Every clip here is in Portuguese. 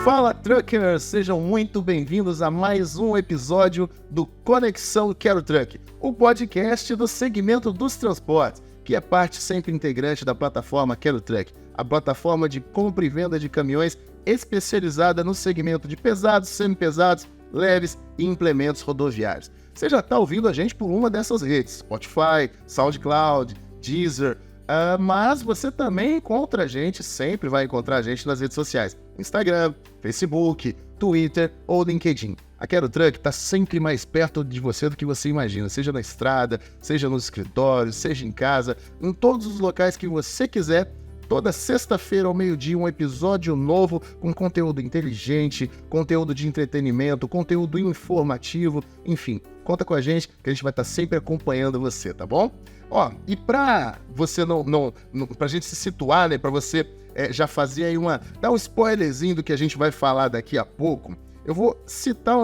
Fala, Truckers! Sejam muito bem-vindos a mais um episódio do Conexão Quero Truck, o podcast do segmento dos transportes, que é parte sempre integrante da plataforma Quero Truck, a plataforma de compra e venda de caminhões especializada no segmento de pesados, semi-pesados, leves e implementos rodoviários. Você já está ouvindo a gente por uma dessas redes, Spotify, SoundCloud, Deezer, mas você também encontra a gente, sempre vai encontrar a gente nas redes sociais, Instagram, Facebook, Twitter ou LinkedIn. A Quero Truck está sempre mais perto de você do que você imagina, seja na estrada, seja nos escritórios, seja em casa, em todos os locais que você quiser. Toda sexta-feira ao meio-dia um episódio novo com conteúdo inteligente, conteúdo de entretenimento, conteúdo informativo, enfim, conta com a gente que a gente vai estar sempre acompanhando você, tá bom? Ó, e pra você pra gente se situar, né, pra você já fazer aí dar um spoilerzinho do que a gente vai falar daqui a pouco, eu vou citar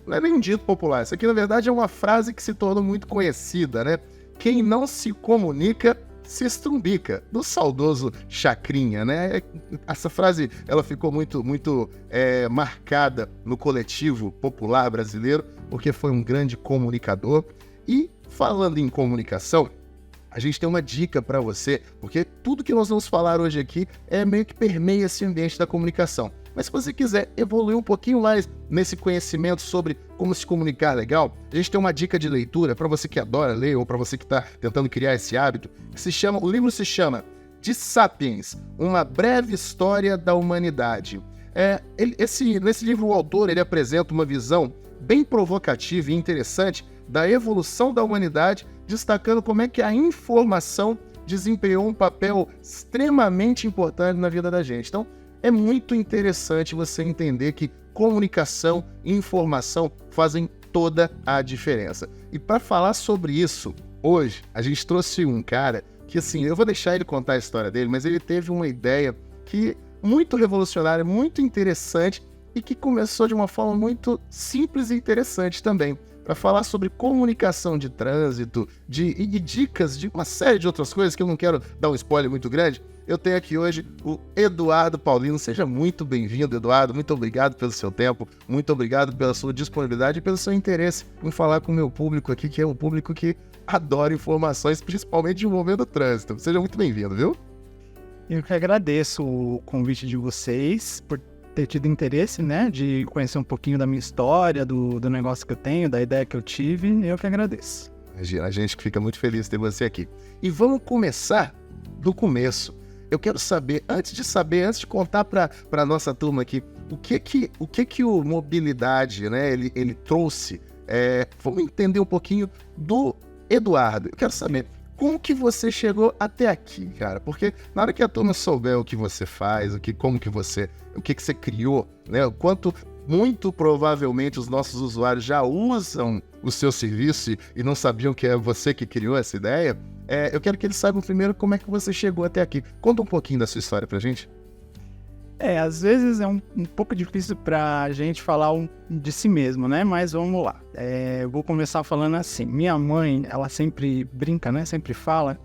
não é nem um dito popular, isso aqui na verdade é uma frase que se tornou muito conhecida, né? Quem não se comunica se estrumbica, do saudoso Chacrinha, né? Essa frase, ela ficou muito marcada no coletivo popular brasileiro, porque foi um grande comunicador. E, falando em comunicação, a gente tem uma dica para você, porque tudo que nós vamos falar hoje aqui meio que permeia esse ambiente da comunicação. Mas se você quiser evoluir um pouquinho mais nesse conhecimento sobre como se comunicar legal, a gente tem uma dica de leitura para você que adora ler ou para você que está tentando criar esse hábito, o livro se chama De Sapiens, Uma Breve História da Humanidade. Nesse livro o autor ele apresenta uma visão bem provocativa e interessante da evolução da humanidade, destacando como é que a informação desempenhou um papel extremamente importante na vida da gente. Então, é muito interessante você entender que comunicação e informação fazem toda a diferença. E para falar sobre isso, hoje a gente trouxe um cara que, assim, eu vou deixar ele contar a história dele, mas ele teve uma ideia que muito revolucionária, muito interessante e que começou de uma forma muito simples e interessante também, para falar sobre comunicação de trânsito e dicas de uma série de outras coisas que eu não quero dar um spoiler muito grande. Eu tenho aqui hoje o Eduardo Paulino. Seja muito bem-vindo, Eduardo. Muito obrigado pelo seu tempo, muito obrigado pela sua disponibilidade e pelo seu interesse em falar com o meu público aqui, que é um público que adora informações, principalmente de envolvendo o trânsito. Seja muito bem-vindo, viu? Eu que agradeço o convite de vocês por ter tido interesse, né, de conhecer um pouquinho da minha história, do negócio que eu tenho, da ideia que eu tive. Eu que agradeço. A gente que fica muito feliz de ter você aqui. E vamos começar do começo. Eu quero saber, antes de contar para a nossa turma aqui, o que o mobilidade, né, ele trouxe, vamos entender um pouquinho do Eduardo. Eu quero saber, como que você chegou até aqui, cara? Porque na hora que a turma souber o que você faz, o que você criou, né, o quanto muito provavelmente os nossos usuários já usam o seu serviço e não sabiam que é você que criou essa ideia, eu quero que eles saibam primeiro como é que você chegou até aqui. Conta um pouquinho da sua história pra gente. Às vezes é um pouco difícil pra gente falar de si mesmo, né? Mas vamos lá. Eu vou começar falando assim. Minha mãe, ela sempre brinca, né? Sempre fala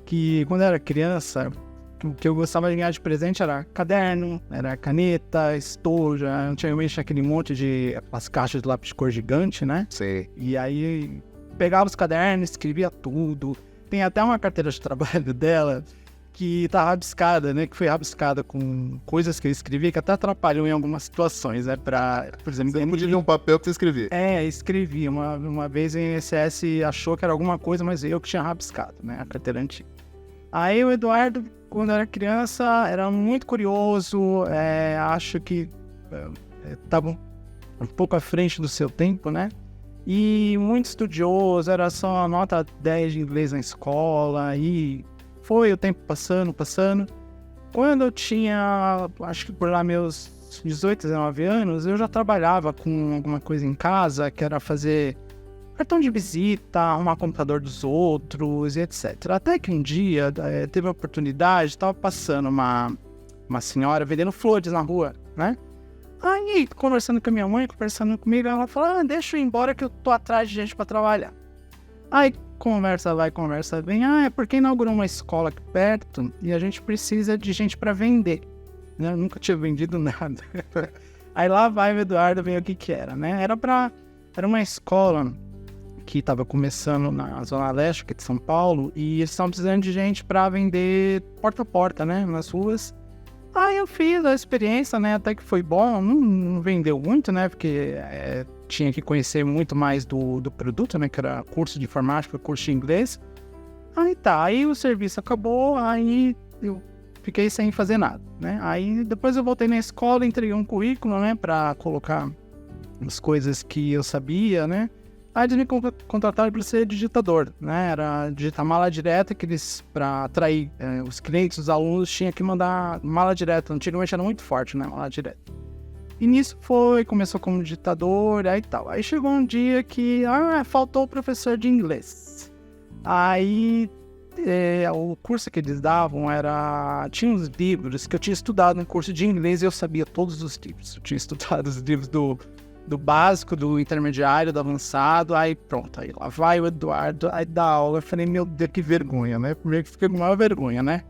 que quando eu era criança, o que eu gostava de ganhar de presente era caderno, era caneta, estojo. Antigamente tinha aquele monte de as caixas de lápis de cor gigante, né? Sim. E aí pegava os cadernos, escrevia tudo. Tem até uma carteira de trabalho dela que tá rabiscada, né? Que foi rabiscada com coisas que eu escrevi que até atrapalham em algumas situações, né? Por exemplo... Você podia ver um papel que você escrevia. Escrevi. Uma vez em INSS achou que era alguma coisa, mas eu que tinha rabiscado, né? A carteira antiga. Aí o Eduardo, quando era criança, era muito curioso, acho que estava um pouco à frente do seu tempo, né? E muito estudioso, era só nota 10 de inglês na escola, e foi o tempo passando. Quando eu tinha, acho que por lá meus 18, 19 anos, eu já trabalhava com alguma coisa em casa, que era fazer cartão de visita, arrumar computador dos outros e etc. Até que um dia teve a oportunidade, estava passando uma senhora vendendo flores na rua, né? Aí, conversando com a minha mãe, conversando comigo, ela falou, deixa eu ir embora que eu tô atrás de gente pra trabalhar. Aí, conversa vai, conversa vem. É porque inaugurou uma escola aqui perto e a gente precisa de gente pra vender. Eu nunca tinha vendido nada. Aí lá vai o Eduardo ver o que era, né? Era uma escola que estava começando na Zona Leste, aqui de São Paulo, e eles estavam precisando de gente para vender porta a porta, né? Nas ruas. Aí eu fiz a experiência, né? Até que foi bom, não vendeu muito, né? Porque tinha que conhecer muito mais do produto, né? Que era curso de informática, curso de inglês. Aí tá, aí o serviço acabou, aí eu fiquei sem fazer nada, né? Aí depois eu voltei na escola, entreguei um currículo, né? Pra colocar as coisas que eu sabia, né? Aí eles me contrataram para ser digitador, né? Era digitar mala direta, que eles, para atrair os clientes, os alunos, tinha que mandar mala direta. Antigamente era muito forte, né? Mala direta. E nisso começou como digitador, aí tal. Aí chegou um dia que faltou o professor de inglês. Aí o curso que eles davam tinha uns livros que eu tinha estudado no curso de inglês e eu sabia todos os livros. Eu tinha estudado os livros do básico, do intermediário, do avançado, aí pronto, aí lá vai o Eduardo, aí dá aula. Eu falei, meu Deus, que vergonha, né? Primeiro que fiquei com maior vergonha, né?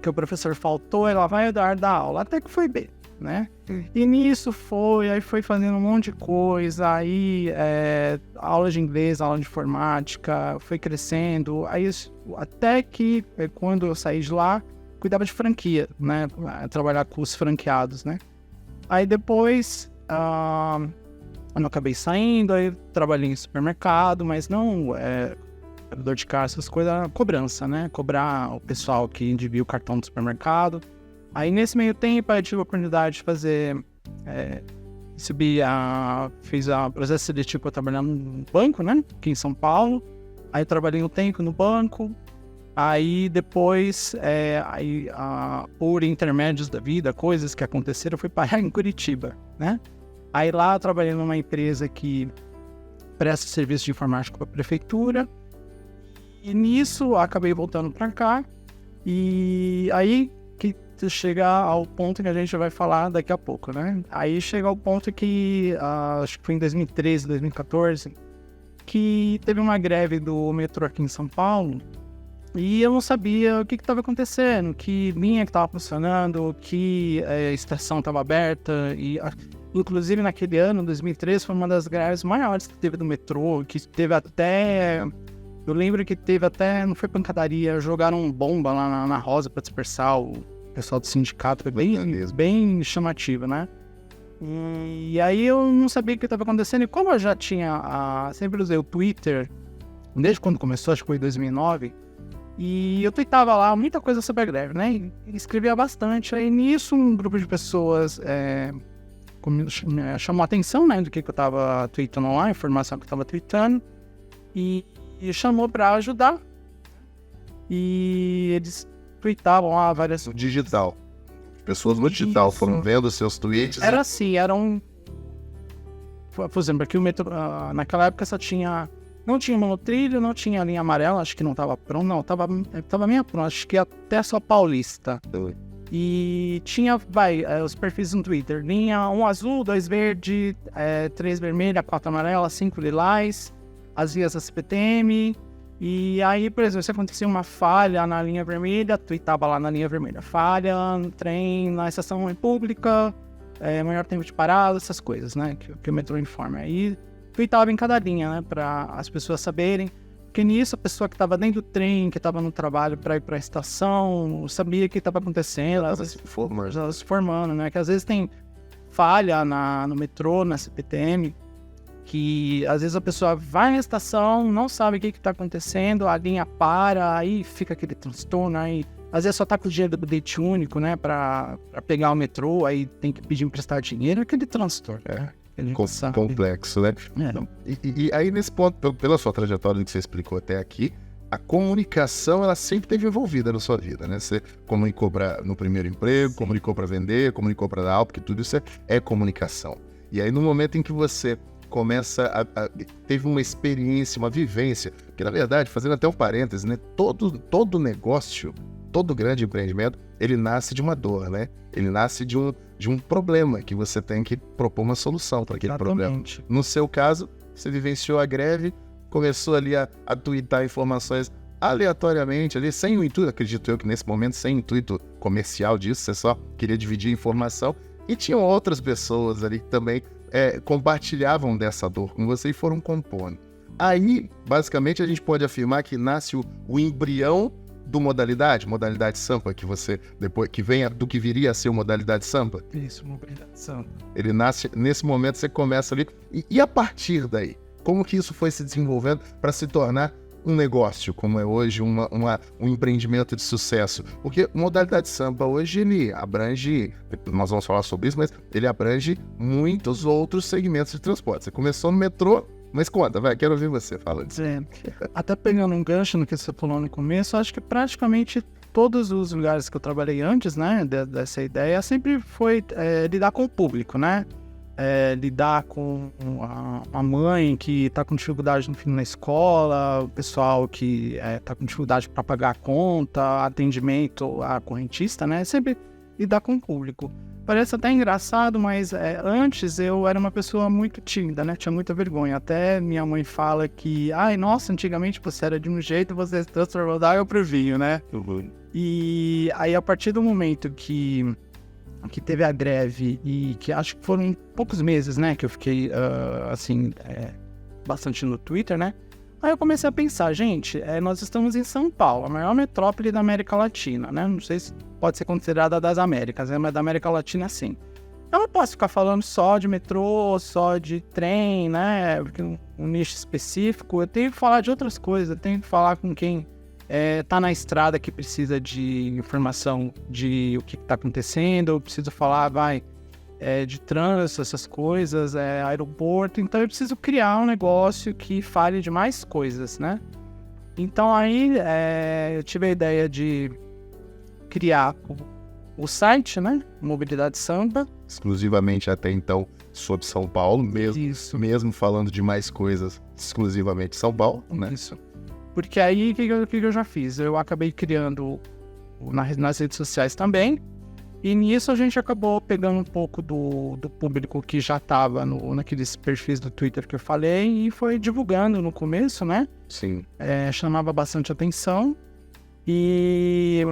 Que o professor faltou, aí lá vai o Eduardo dar aula, até que foi bem, né? E nisso aí foi fazendo um monte de coisa, aí aula de inglês, aula de informática, foi crescendo, aí até que quando eu saí de lá, cuidava de franquia, né? Trabalhar com os franqueados, né? Aí depois eu acabei saindo, aí trabalhei em supermercado, mas não dor de casa, essas coisas, era cobrança, né? Cobrar o pessoal que envia o cartão do supermercado. Aí nesse meio tempo eu tive a oportunidade de fazer, fiz o processo seletivo para trabalhar no banco, né? Aqui em São Paulo. Aí eu trabalhei um tempo no banco. Aí depois, por intermédios da vida, coisas que aconteceram, eu fui parar em Curitiba, né? Aí lá eu trabalhei numa empresa que presta serviço de informática para a prefeitura. E nisso acabei voltando para cá. E aí que chega ao ponto que a gente vai falar daqui a pouco, né? Aí chega ao ponto que, acho que foi em 2013, 2014, que teve uma greve do metrô aqui em São Paulo. E eu não sabia o que estava acontecendo, que linha que estava funcionando, que estação estava aberta. E, inclusive, naquele ano, 2013, foi uma das greves maiores que teve do metrô, que teve até... Eu lembro que teve até... Não foi pancadaria, jogaram bomba lá na Rosa para dispersar o pessoal do sindicato. Foi bem chamativo, né? E aí eu não sabia o que estava acontecendo. E como eu já tinha... sempre usei o Twitter, desde quando começou, acho que foi em 2009... E eu tweetava lá muita coisa sobre a greve, né? E escrevia bastante. Aí nisso um grupo de pessoas chamou a atenção, né? Do que eu tava tweetando lá, a informação que eu tava tweetando. E chamou pra ajudar. E eles tweetavam lá várias... No digital. Pessoas no digital foram vendo seus tweets. Era assim, por exemplo, aqui o metrô... naquela época só tinha... Não tinha monotrilho, não tinha linha amarela, acho que não tava pronto, não, tava meio pronto, acho que até só Paulista. E tinha, os perfis no Twitter, linha 1 azul, 2 verde, 3 vermelha, 4 amarela, 5 lilás, as vias da CPTM. E aí, por exemplo, se acontecia uma falha na linha vermelha, tweetava lá na linha vermelha, falha, trem na estação República, maior tempo de parada, essas coisas, né, que o metrô informa. Aí tweetava em cada linha, né, para as pessoas saberem. Porque nisso a pessoa que estava dentro do trem, que estava no trabalho para ir para a estação, sabia o que estava acontecendo. Ela se formando, né? Que às vezes tem falha no metrô, na CPTM, que às vezes a pessoa vai na estação, não sabe o que está acontecendo, a linha para, aí fica aquele transtorno, aí às vezes só tá com o dinheiro do bilhete único, né, para pegar o metrô, aí tem que pedir emprestar dinheiro, aquele transtorno. Complexo, né? E aí, nesse ponto, pela sua trajetória que você explicou até aqui, a comunicação, ela sempre esteve envolvida na sua vida, né? Você comunicou no primeiro emprego, comunicou para vender, comunicou para dar aula, porque tudo isso é comunicação. E aí, no momento em que você começa teve uma experiência, uma vivência, que na verdade, fazendo até um parêntese, né? Todo negócio, todo grande empreendimento, ele nasce de uma dor, né? Ele nasce de um problema que você tem que propor uma solução para aquele problema. No seu caso, você vivenciou a greve, começou ali a tuitar informações aleatoriamente, ali, sem o intuito, acredito eu que nesse momento, sem intuito comercial disso, você só queria dividir informação, e tinham outras pessoas ali que também compartilhavam dessa dor com você e foram compondo. Aí, basicamente, a gente pode afirmar que nasce o embrião do modalidade Sampa, que venha do que viria a ser o modalidade Sampa. Isso, modalidade Sampa. Ele nasce, nesse momento você começa ali, e a partir daí, como que isso foi se desenvolvendo para se tornar um negócio, como é hoje um empreendimento de sucesso? Porque o modalidade Sampa hoje, ele abrange, nós vamos falar sobre isso, mas ele abrange muitos outros segmentos de transporte. Você começou no metrô, mas conta, quero ouvir você falando. Até pegando um gancho no que você falou no começo, acho que praticamente todos os lugares que eu trabalhei antes, né, dessa ideia, sempre foi lidar com o público, né? Lidar com a mãe que está com dificuldade no filho na escola, o pessoal que está com dificuldade para pagar a conta, atendimento à correntista, né? Sempre lidar com o público. Parece até engraçado, mas antes eu era uma pessoa muito tímida, né? Tinha muita vergonha. Até minha mãe fala que, nossa, antigamente você era de um jeito, você se transformou da água pro vinho, né? Uhum. E aí, a partir do momento que teve a greve, e que acho que foram poucos meses, né, que eu fiquei, bastante no Twitter, né, aí eu comecei a pensar, gente, nós estamos em São Paulo, a maior metrópole da América Latina, né, não sei se pode ser considerada das Américas, mas da América Latina, sim. Eu não posso ficar falando só de metrô, só de trem, né, porque um nicho específico, eu tenho que falar de outras coisas, eu tenho que falar com quem tá na estrada, que precisa de informação de o que está acontecendo, eu preciso falar, de trânsito, essas coisas, aeroporto, então eu preciso criar um negócio que fale de mais coisas, né? Então aí eu tive a ideia de criar o site, né? Mobilidade Sampa. Exclusivamente até então sobre São Paulo, mesmo falando de mais coisas, exclusivamente São Paulo, né? Isso. Porque aí, o que eu já fiz? Eu acabei criando nas redes sociais também, e nisso a gente acabou pegando um pouco do público que já estava naqueles perfis do Twitter que eu falei, e foi divulgando no começo, né? Sim. Chamava bastante atenção, e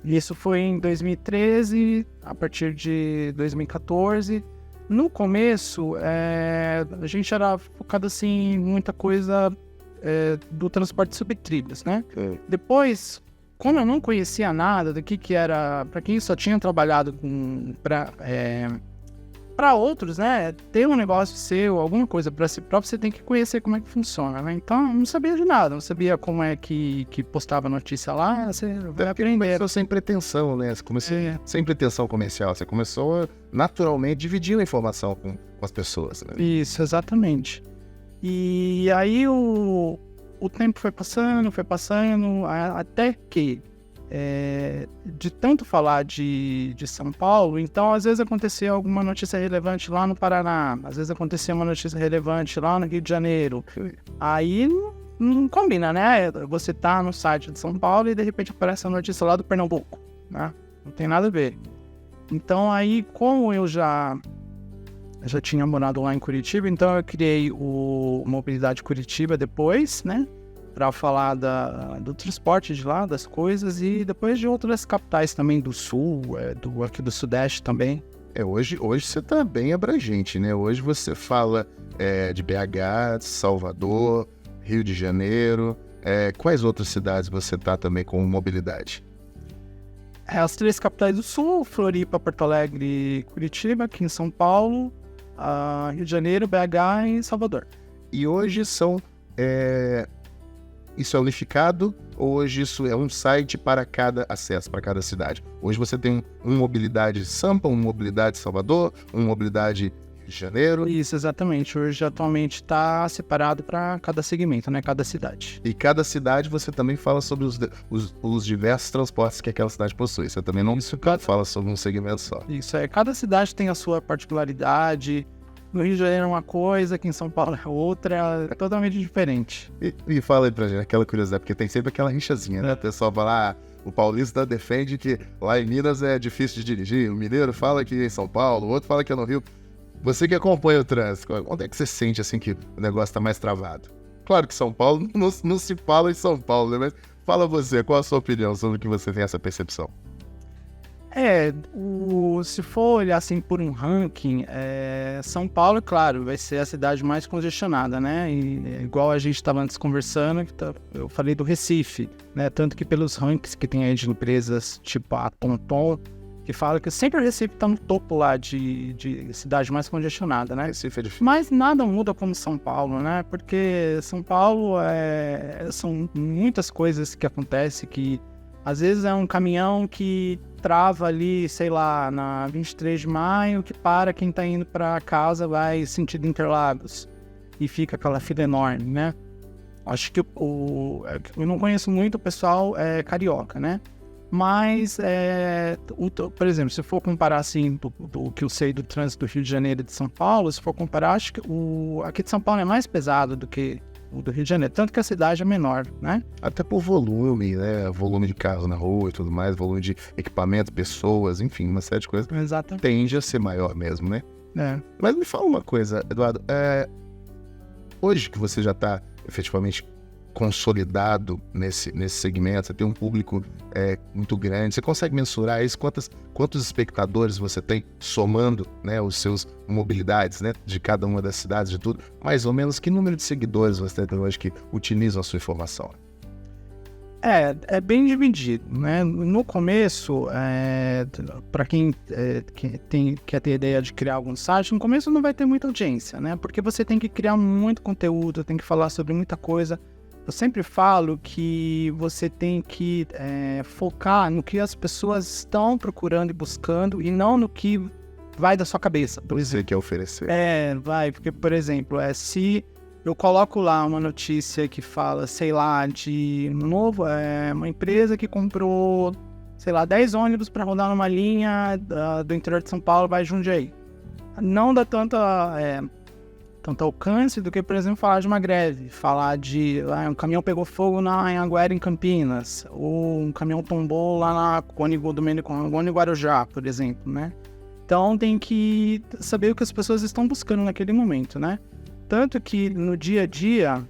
isso foi em 2013, a partir de 2014. No começo, a gente era focado assim, em muita coisa do transporte subtrilhos, né? Depois, como eu não conhecia nada do que era, para quem só tinha trabalhado para outros, né? Ter um negócio seu, alguma coisa para si próprio, você tem que conhecer como é que funciona, né? Então, eu não sabia de nada, não sabia como é que postava notícia lá, você vai aprender. Começou sem pretensão, né? Você começou sem pretensão comercial, você começou naturalmente dividindo a informação com as pessoas, né? Isso, exatamente. E aí o tempo foi passando, até que, de tanto falar de São Paulo, então às vezes acontecia alguma notícia relevante lá no Paraná, às vezes acontecia uma notícia relevante lá no Rio de Janeiro. Aí não combina, né? Você tá no site de São Paulo e de repente aparece a notícia lá do Pernambuco, né? Não tem nada a ver. Então aí, como eu já tinha morado lá em Curitiba, então eu criei o Mobilidade Curitiba depois, né? Para falar do transporte de lá, das coisas, e depois de outras capitais também do Sul, aqui do Sudeste também. Hoje você tá bem abrangente, né? Hoje você fala de BH, Salvador, Rio de Janeiro. Quais outras cidades você tá também com mobilidade? As 3 capitais do Sul, Floripa, Porto Alegre, Curitiba, aqui em São Paulo, Rio de Janeiro, BH e Salvador. E hoje isso é unificado, ou hoje isso é um site para cada acesso, para cada cidade? Hoje você tem um Mobilidade Sampa, um Mobilidade Salvador, um Mobilidade Rio de Janeiro? Isso, exatamente. Hoje, atualmente, está separado para cada segmento, né? Cada cidade. E cada cidade você também fala sobre os diversos transportes que aquela cidade possui. Você também não fala sobre um segmento só. Isso, cada cidade tem a sua particularidade. no Rio de Janeiro é uma coisa, aqui em São Paulo é outra, é totalmente diferente. E fala aí pra gente, aquela curiosidade, porque tem sempre aquela rixazinha, né? O pessoal fala, o paulista defende que lá em Minas é difícil de dirigir, o mineiro fala que é em São Paulo, o outro fala que é no Rio. Você que acompanha o trânsito, onde é que você sente assim que o negócio tá mais travado? Claro que São Paulo não se fala em São Paulo, né? Mas fala você, qual a sua opinião sobre o que você tem essa percepção? Se for olhar assim por um ranking, São Paulo, claro, vai ser a cidade mais congestionada, né? E igual a gente estava antes conversando, eu falei do Recife, né? Tanto que pelos rankings que tem aí de empresas tipo a TomTom, que fala que sempre o Recife está no topo lá de cidade mais congestionada, né? Recife é difícil. Mas nada muda como São Paulo, né? Porque São Paulo são muitas coisas que acontecem que às vezes é um caminhão que trava ali, sei lá, na 23 de maio, que para quem tá indo para casa, vai sentido Interlagos e fica aquela fila enorme, né? Acho que eu não conheço muito o pessoal carioca, né? Mas, por exemplo, se for comparar assim, do que eu sei do trânsito do Rio de Janeiro e de São Paulo, se for comparar, acho que aqui de São Paulo é mais pesado do que o do Rio de Janeiro, tanto que a cidade é menor, né? Até por volume, né? Volume de carros na rua e tudo mais, volume de equipamento, pessoas, enfim, uma série de coisas. Exatamente. Tende a ser maior mesmo, né? É. Mas me fala uma coisa, Eduardo. Hoje que você já está efetivamente consolidado nesse segmento, você tem um público muito grande, você consegue mensurar isso? Quantos espectadores você tem somando, né, os seus mobilidades, né, de cada uma das cidades, de tudo? Mais ou menos, que número de seguidores você tem hoje que utilizam a sua informação? É bem dividido, né? No começo, para quem quer ter ideia de criar algum site, no começo não vai ter muita audiência, né? Porque você tem que criar muito conteúdo, tem que falar sobre muita coisa. Eu sempre falo que você tem que focar no que as pessoas estão procurando e buscando e não no que vai da sua cabeça, por exemplo. Você quer oferecer. Porque, por exemplo, se eu coloco lá uma notícia que fala, sei lá, de uma empresa que comprou, sei lá, 10 ônibus para rodar numa linha do interior de São Paulo, vai Jundiaí. Não dá tanto alcance do que, por exemplo, falar de uma greve, falar de um caminhão pegou fogo na Anhanguera, em Campinas, ou um caminhão tombou lá na Cone Guarujá, por exemplo, né? Então tem que saber o que as pessoas estão buscando naquele momento, né? Tanto que no dia a dia,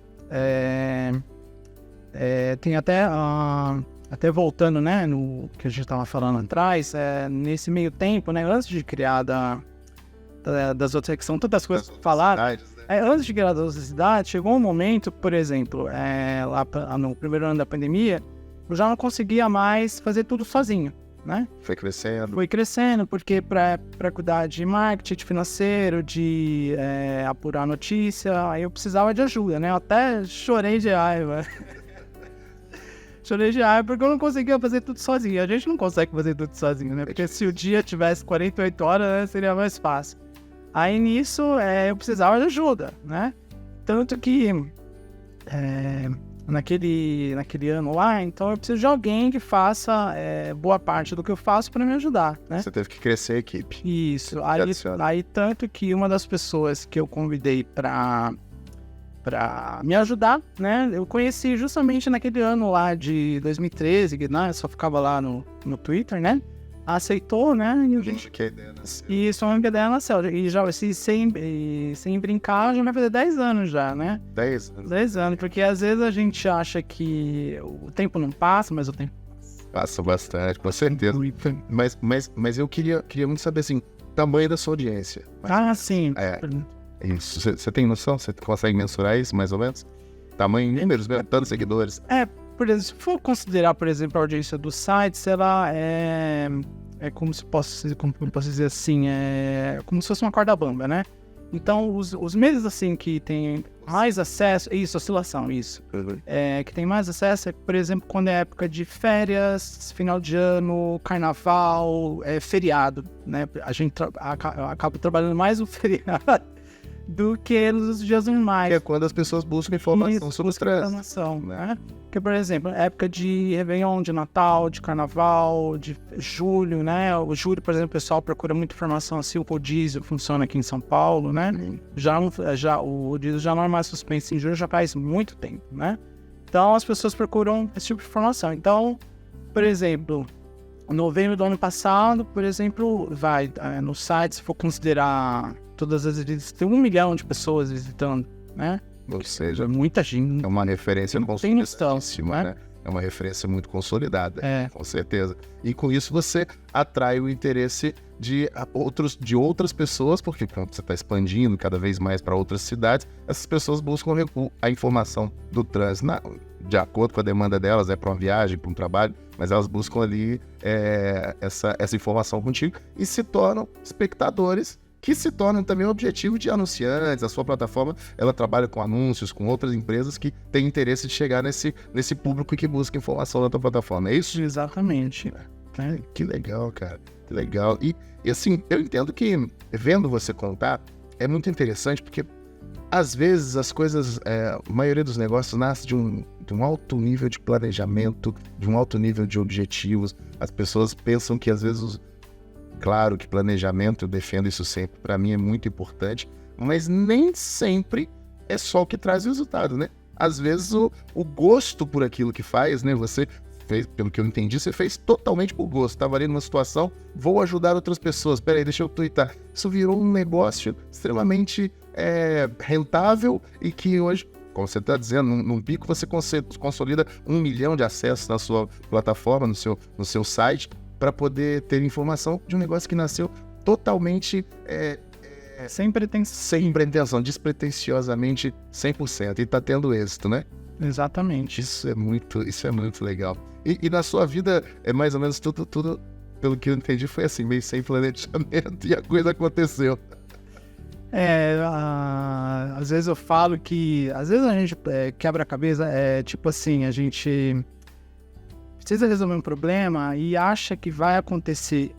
tem até voltando, né, no que a gente estava falando atrás, nesse meio tempo, né, antes de criar das outras, que são tantas coisas para falar, né? Antes de criar das outras cidades, chegou um momento, por exemplo, lá no primeiro ano da pandemia, eu já não conseguia mais fazer tudo sozinho, né? Foi crescendo, porque para cuidar de marketing financeiro, de apurar notícia, aí eu precisava de ajuda, né? Eu até chorei de raiva. Porque eu não conseguia fazer tudo sozinho. A gente não consegue fazer tudo sozinho, né? Porque se o dia tivesse 48 horas, né, seria mais fácil. Aí nisso, eu precisava de ajuda, né? Tanto que naquele ano lá, então eu preciso de alguém que faça boa parte do que eu faço para me ajudar, né? Você teve que crescer a equipe. Isso. Aí tanto que uma das pessoas que eu convidei para me ajudar, né? Eu conheci justamente naquele ano lá de 2013, que né, só ficava lá no Twitter, né? Aceitou, né? E a gente... que a ideia nasceu. Isso, a ideia nasceu. E já, sem brincar, já vai fazer 10 anos já, né? 10 anos. 10 anos, porque às vezes a gente acha que o tempo não passa, mas o tempo passa bastante, com certeza. Mas eu queria muito saber, assim, o tamanho da sua audiência. Sim. Isso. Você tem noção? Você consegue mensurar isso, mais ou menos? Tamanho em números, tantos seguidores? Por exemplo, se for considerar, por exemplo, a audiência do site, sei lá, como eu posso dizer assim, como se fosse uma corda bamba, né? Então, os meses, assim, que tem mais acesso... Isso, oscilação, isso. Uhum. Que tem mais acesso por exemplo, quando é época de férias, final de ano, carnaval, feriado, né? A gente acaba trabalhando mais o feriado do que nos dias normais. Que é quando as pessoas buscam informação sobre o trânsito. Né? Porque, por exemplo, época de Réveillon, de Natal, de Carnaval, de julho, né? O julho, por exemplo, o pessoal procura muita informação se o rodízio funciona aqui em São Paulo, né? O rodízio já não é mais suspenso em julho, já faz muito tempo, né? Então, as pessoas procuram esse tipo de informação. Então, por exemplo, em novembro do ano passado, por exemplo, no site, se for considerar todas as visitas, tem 1 milhão de pessoas visitando, né? Ou seja, muita gente. É uma referência consolidadíssima, né? É uma referência muito consolidada, com certeza. E com isso você atrai o interesse de outras pessoas, porque quando você está expandindo cada vez mais para outras cidades, essas pessoas buscam a informação do trânsito, de acordo com a demanda delas, para uma viagem, para um trabalho, mas elas buscam ali essa informação contigo e se tornam espectadores, que se tornam também o objetivo de anunciantes. A sua plataforma, ela trabalha com anúncios, com outras empresas que têm interesse de chegar nesse público que busca informação na tua plataforma, é isso? Exatamente. Que legal, cara, que legal. E assim, eu entendo que, vendo você contar, é muito interessante, porque às vezes as coisas, a maioria dos negócios nasce de um alto nível de planejamento, de um alto nível de objetivos. As pessoas pensam que às vezes claro que planejamento, eu defendo isso sempre, para mim é muito importante, mas nem sempre é só o que traz resultado, né? Às vezes o gosto por aquilo que faz, né? Você fez, pelo que eu entendi, você fez totalmente por gosto. Estava ali numa situação, vou ajudar outras pessoas. Peraí, deixa eu twittar. Isso virou um negócio extremamente rentável e que hoje, como você está dizendo, num pico você consolida 1 milhão de acessos na sua plataforma, no seu site, para poder ter informação de um negócio que nasceu totalmente sem pretensão, despretensiosamente 100%, e está tendo êxito, né? Exatamente. Isso é muito legal. E na sua vida, mais ou menos tudo, pelo que eu entendi, foi assim, meio sem planejamento, e a coisa aconteceu. Às vezes eu falo que, às vezes a gente quebra a cabeça, tipo assim, a gente precisa resolver um problema e acha que vai acontecer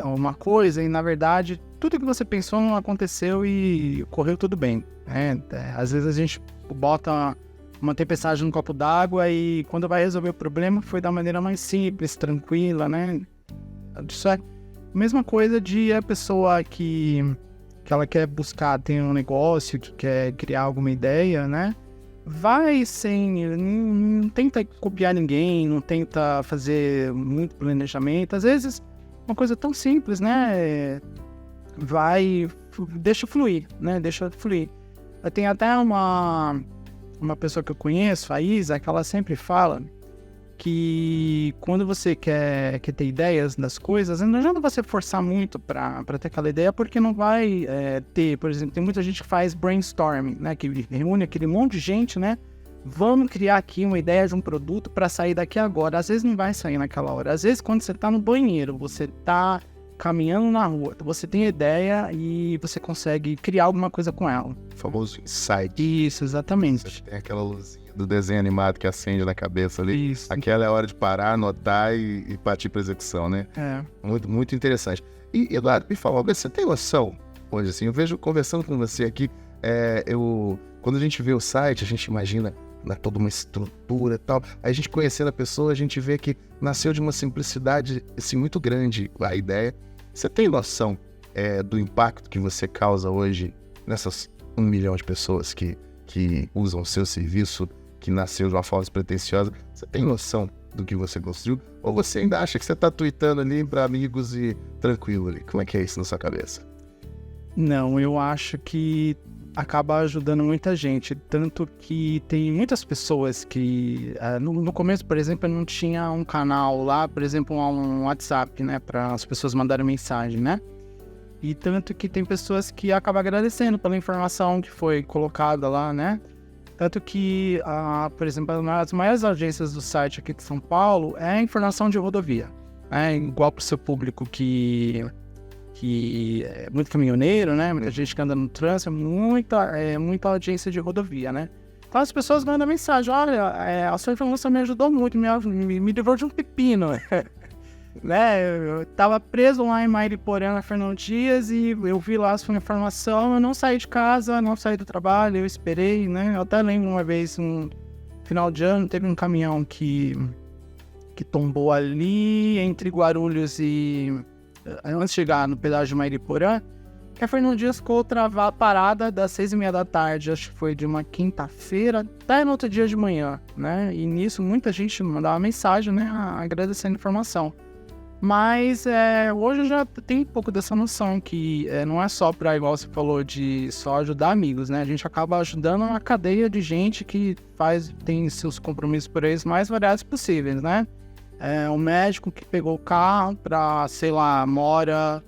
uma coisa e, na verdade, tudo que você pensou não aconteceu e correu tudo bem. Às vezes a gente bota uma tempestade no copo d'água e, quando vai resolver o problema, foi da maneira mais simples, tranquila, né? Isso é a mesma coisa de a pessoa que ela quer buscar, tem um negócio, que quer criar alguma ideia, né? Vai não tenta copiar ninguém, não tenta fazer muito planejamento. Às vezes, uma coisa tão simples, né? Deixa fluir, né? Deixa fluir. Tem até uma pessoa que eu conheço, a Isa, que ela sempre fala que quando você quer ter ideias das coisas, não adianta você forçar muito para ter aquela ideia, porque não vai ter. Por exemplo, tem muita gente que faz brainstorming, né? Que reúne aquele monte de gente, né? Vamos criar aqui uma ideia de um produto para sair daqui agora. Às vezes não vai sair naquela hora. Às vezes, quando você tá no banheiro, você tá caminhando na rua, você tem ideia e você consegue criar alguma coisa com ela. O famoso insight. Isso, exatamente. Você tem aquela luzinha do desenho animado que acende na cabeça ali. Isso. Aquela é a hora de parar, anotar e partir para execução, né? Muito, muito interessante. E, Eduardo, me fala, você tem noção, hoje assim, eu vejo conversando com você aqui, quando a gente vê o site, a gente imagina toda uma estrutura e tal, aí a gente conhecendo a pessoa, a gente vê que nasceu de uma simplicidade assim, muito grande a ideia. Você tem noção do impacto que você causa hoje nessas 1 milhão de pessoas que usam o seu serviço, que nasceu de uma forma despretensiosa? Você tem noção do que você construiu? Ou você ainda acha que você está tweetando ali para amigos e tranquilo ali? Como é que é isso na sua cabeça? Não, eu acho que acaba ajudando muita gente, tanto que tem muitas pessoas que no começo, por exemplo, eu não tinha um canal lá, por exemplo, um WhatsApp, né, para as pessoas mandarem mensagem, né? E tanto que tem pessoas que acabam agradecendo pela informação que foi colocada lá, né? Tanto que, por exemplo, as maiores agências do site aqui de São Paulo é informação de rodovia. Igual para o seu público que é muito caminhoneiro, né? Muita gente que anda no trânsito, muita audiência de rodovia, né? Então as pessoas mandam mensagem: olha, a sua informação me ajudou muito, me livrou de um pepino. né, eu tava preso lá em Mairiporã, na Fernão Dias, e eu vi lá essa informação, eu não saí de casa, não saí do trabalho, eu esperei, né, eu até lembro uma vez, no final de ano, teve um caminhão que tombou ali entre Guarulhos e... antes de chegar no pedágio de Mairiporã, que a Fernão Dias ficou parada das 6h30 da tarde, acho que foi de uma quinta-feira até no outro dia de manhã, né? E nisso muita gente mandava mensagem, né? Agradecendo a informação. Mas hoje eu já tenho um pouco dessa noção que não é só para, igual você falou, de só ajudar amigos, né? A gente acaba ajudando uma cadeia de gente que tem seus compromissos por eles mais variados possíveis, né? Um médico que pegou o carro para, sei lá, mora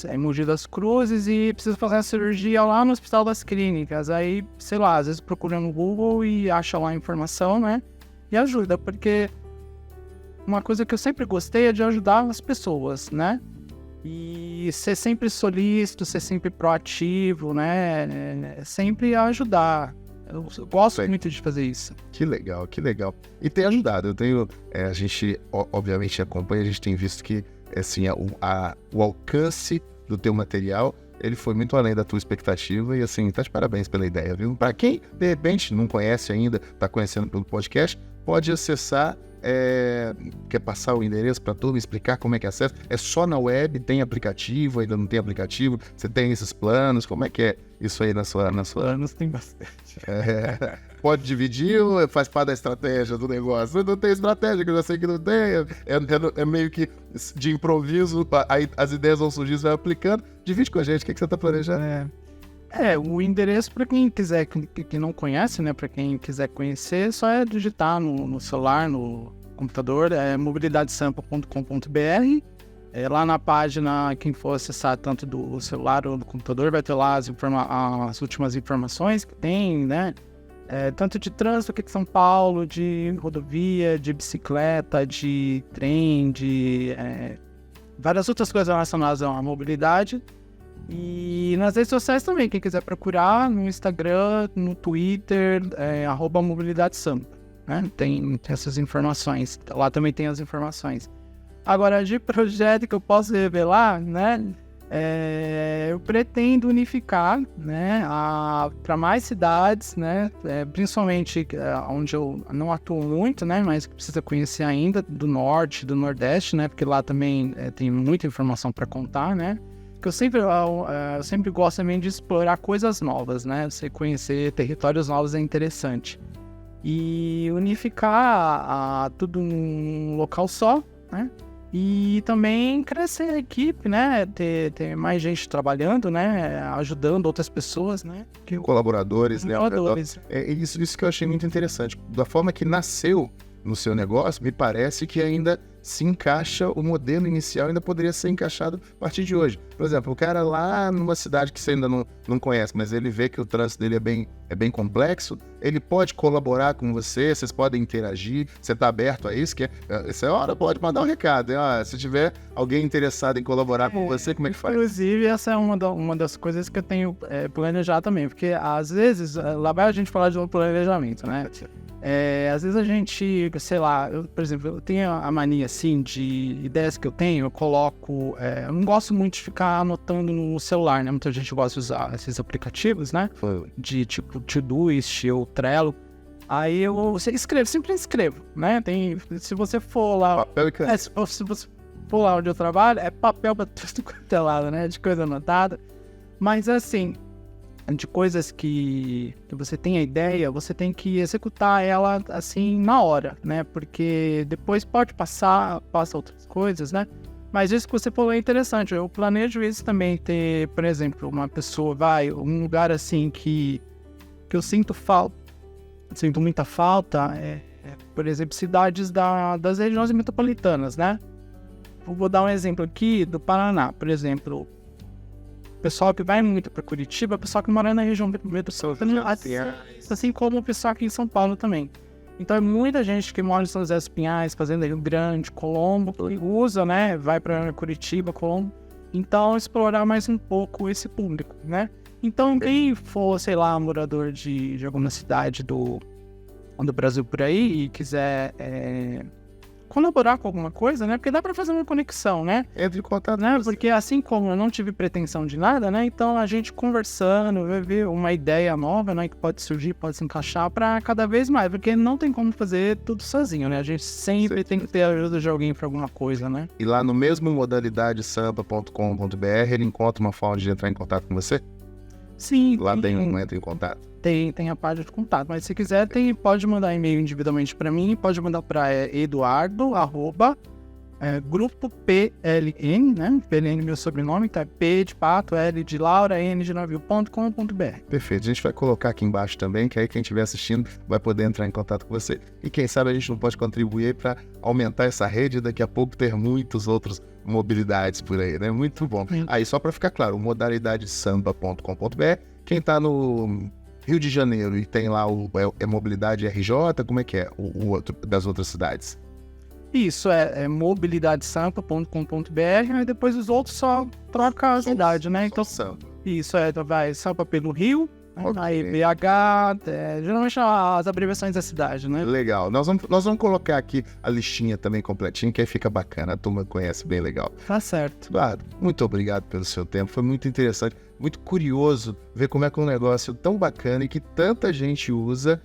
em Mogi das Cruzes e precisa fazer a cirurgia lá no Hospital das Clínicas. Aí, sei lá, às vezes procura no Google e acha lá a informação, né? E ajuda, porque uma coisa que eu sempre gostei é de ajudar as pessoas, né? E ser sempre solícito, ser sempre proativo, né? Sempre ajudar. Eu gosto muito de fazer isso. Que legal, que legal. E tem ajudado. A gente, obviamente, acompanha, a gente tem visto que, assim, o alcance do teu material, ele foi muito além da tua expectativa e, assim, tá de parabéns pela ideia, viu? Para quem, de repente, não conhece ainda, tá conhecendo pelo podcast, pode acessar. Quer passar o endereço para todo, explicar como é que acessa? É só na web? Tem aplicativo? Ainda não tem aplicativo? Você tem esses planos? Como é que é isso aí na sua... Planos tem bastante. Pode dividir ou faz parte da estratégia do negócio? Não tem estratégia, que eu já sei que não tem. É meio que de improviso, aí as ideias vão surgir, você vai aplicando. Divide com a gente, o que você está planejando? O endereço, para quem quiser, que não conhece, né, para quem quiser conhecer, só é digitar no celular, no computador, mobilidadesampa.com.br. Lá na página, quem for acessar tanto do celular ou do computador, vai ter lá as últimas informações que tem, né, tanto de trânsito aqui de São Paulo, de rodovia, de bicicleta, de trem, de várias outras coisas relacionadas à mobilidade. E nas redes sociais também, quem quiser procurar, no Instagram, no Twitter, @mobilidadesampa, né? Tem essas informações, lá também tem as informações. Agora, de projeto que eu posso revelar, né? Eu pretendo unificar, né, para mais cidades, né? Principalmente onde eu não atuo muito, né? Mas que precisa conhecer ainda, do norte, do nordeste, né? Porque lá também tem muita informação para contar, né? Que eu sempre gosto também de explorar coisas novas, né? Você conhecer territórios novos é interessante. E unificar tudo num local só, né? E também crescer a equipe, né? Ter mais gente trabalhando, né? Ajudando outras pessoas, né? Colaboradores, né? Colaboradores. Isso que eu achei muito interessante. Da forma que nasceu no seu negócio, me parece que ainda se encaixa, o modelo inicial ainda poderia ser encaixado a partir de hoje. Por exemplo, o cara lá numa cidade que você ainda não conhece, mas ele vê que o trânsito dele é bem complexo, ele pode colaborar com você, vocês podem interagir, você está aberto a isso, essa hora pode mandar um recado, se tiver alguém interessado em colaborar com você, como é que faz? Inclusive, essa é uma das coisas que eu tenho planejado também, porque às vezes, lá vai a gente falar de um planejamento, né? Às vezes a gente, sei lá, por exemplo, eu tenho a mania assim de ideias que eu tenho, eu coloco, eu não gosto muito de ficar anotando no celular, né? Muita gente gosta de usar esses aplicativos, né? De tipo Todoist ou Trello. Aí você sempre escrevo, né? Se você for lá, papel e caneta. Se você for lá onde eu trabalho, é papel pra tudo quanto é lado, né? De coisa anotada. Mas assim, de coisas que você tem a ideia, você tem que executar ela assim na hora, né? Porque depois passa outras coisas, né? Mas isso que você falou é interessante. Eu planejo isso também, ter, por exemplo, uma pessoa, um lugar assim que eu sinto muita falta, por exemplo, cidades das regiões metropolitanas, né? Vou dar um exemplo aqui do Paraná, por exemplo. O pessoal que vai muito para Curitiba, o pessoal que mora na região metropolitana, assim como o pessoal aqui em São Paulo também. Então é muita gente que mora em São José dos Pinhais, Fazenda Rio Grande, Colombo, que usa, né, vai para Curitiba, Colombo. Então explorar mais um pouco esse público, né? Então quem for, sei lá, morador de alguma cidade do Brasil por aí e quiser colaborar com alguma coisa, né? Porque dá para fazer uma conexão, né? Entre em contato, né? Porque assim como eu não tive pretensão de nada, né? Então a gente conversando, vai ver uma ideia nova, né? Que pode surgir, pode se encaixar para cada vez mais, porque não tem como fazer tudo sozinho, né? A gente sempre tem que ter a ajuda de alguém para alguma coisa, né? E lá no mesmo modalidadesampa.com.br ele encontra uma forma de entrar em contato com você? Sim. Lá tem um entra em contato. Tem a página de contato, mas se quiser pode mandar e-mail individualmente para mim, pode mandar para Eduardo, grupo PLN, né? PLN meu sobrenome, tá? P de pato, L de Laura, N de navio.com.br. Perfeito, a gente vai colocar aqui embaixo também, que aí quem estiver assistindo vai poder entrar em contato com você. E quem sabe a gente não pode contribuir para aumentar essa rede e daqui a pouco ter muitos outros mobilidades por aí, né? Muito bom. Aí só para ficar claro, modalidadesamba.com.br, quem tá no Rio de Janeiro e tem lá é Mobilidade RJ, como é que é o outro das outras cidades? Isso, é mobilidadesampa.com.br, aí depois os outros só troca a cidade, né? Então, isso, vai Sampa pelo Rio, Okay. Aí BH, geralmente as abreviações da cidade, né? Legal. Nós vamos colocar aqui a listinha também completinha, que aí fica bacana. A turma conhece bem legal. Tá certo. Eduardo, muito obrigado pelo seu tempo. Foi muito interessante, muito curioso ver como é que um negócio tão bacana e que tanta gente usa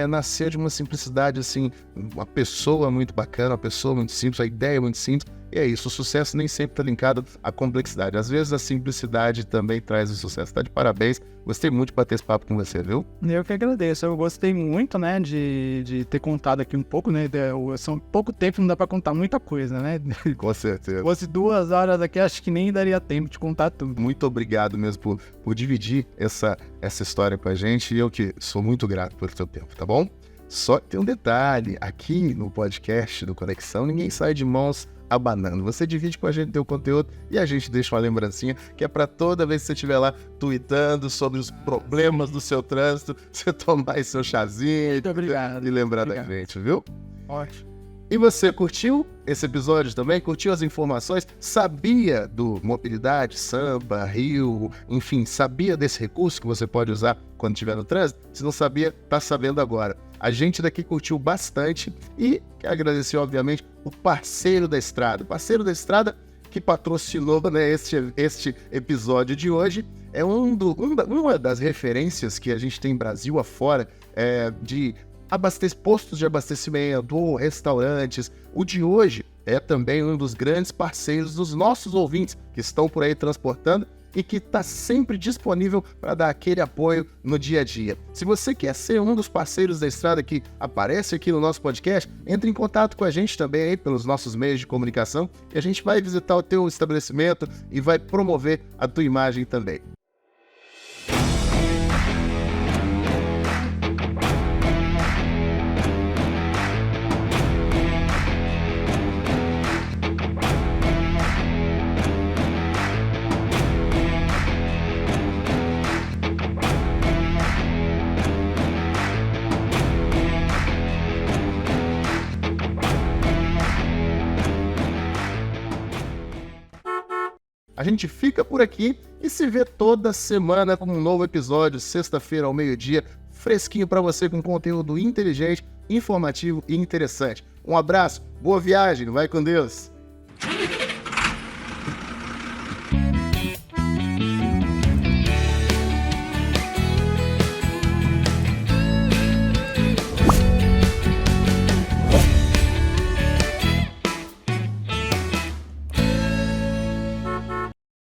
nascer de uma simplicidade, assim, uma pessoa muito bacana, uma pessoa muito simples, a ideia é muito simples. E é isso, o sucesso nem sempre está linkado à complexidade. Às vezes a simplicidade também traz o sucesso. Tá de parabéns. Gostei muito de bater esse papo com você, viu? Eu que agradeço. Eu gostei muito, né, de ter contado aqui um pouco, né? São pouco tempo, não dá para contar muita coisa, né? Com certeza. Se fosse 2 horas aqui, acho que nem daria tempo de contar tudo. Muito obrigado mesmo por dividir essa história com a gente. E eu que sou muito grato pelo seu tempo, tá bom? Só que tem um detalhe. Aqui no podcast do Conexão, ninguém sai de mãos abanando. Você divide com a gente teu conteúdo e a gente deixa uma lembrancinha que é para toda vez que você estiver lá tweetando sobre os problemas do seu trânsito, você tomar aí seu chazinho e lembrar da gente, viu? Ótimo. E você curtiu esse episódio também? Curtiu as informações? Sabia do Mobilidade, Sampa, Rio, enfim, sabia desse recurso que você pode usar quando estiver no trânsito? Se não sabia, tá sabendo agora. A gente daqui curtiu bastante e quero agradecer, obviamente, o parceiro da estrada. O parceiro da estrada que patrocinou, né, este episódio de hoje. É uma das referências que a gente tem Brasil afora de postos de abastecimento ou restaurantes. O de hoje é também um dos grandes parceiros dos nossos ouvintes que estão por aí transportando e que está sempre disponível para dar aquele apoio no dia a dia. Se você quer ser um dos parceiros da estrada que aparece aqui no nosso podcast, entre em contato com a gente também aí pelos nossos meios de comunicação e a gente vai visitar o teu estabelecimento e vai promover a tua imagem também. A gente fica por aqui e se vê toda semana com um novo episódio, sexta-feira ao meio-dia, fresquinho para você com conteúdo inteligente, informativo e interessante. Um abraço, boa viagem, vai com Deus!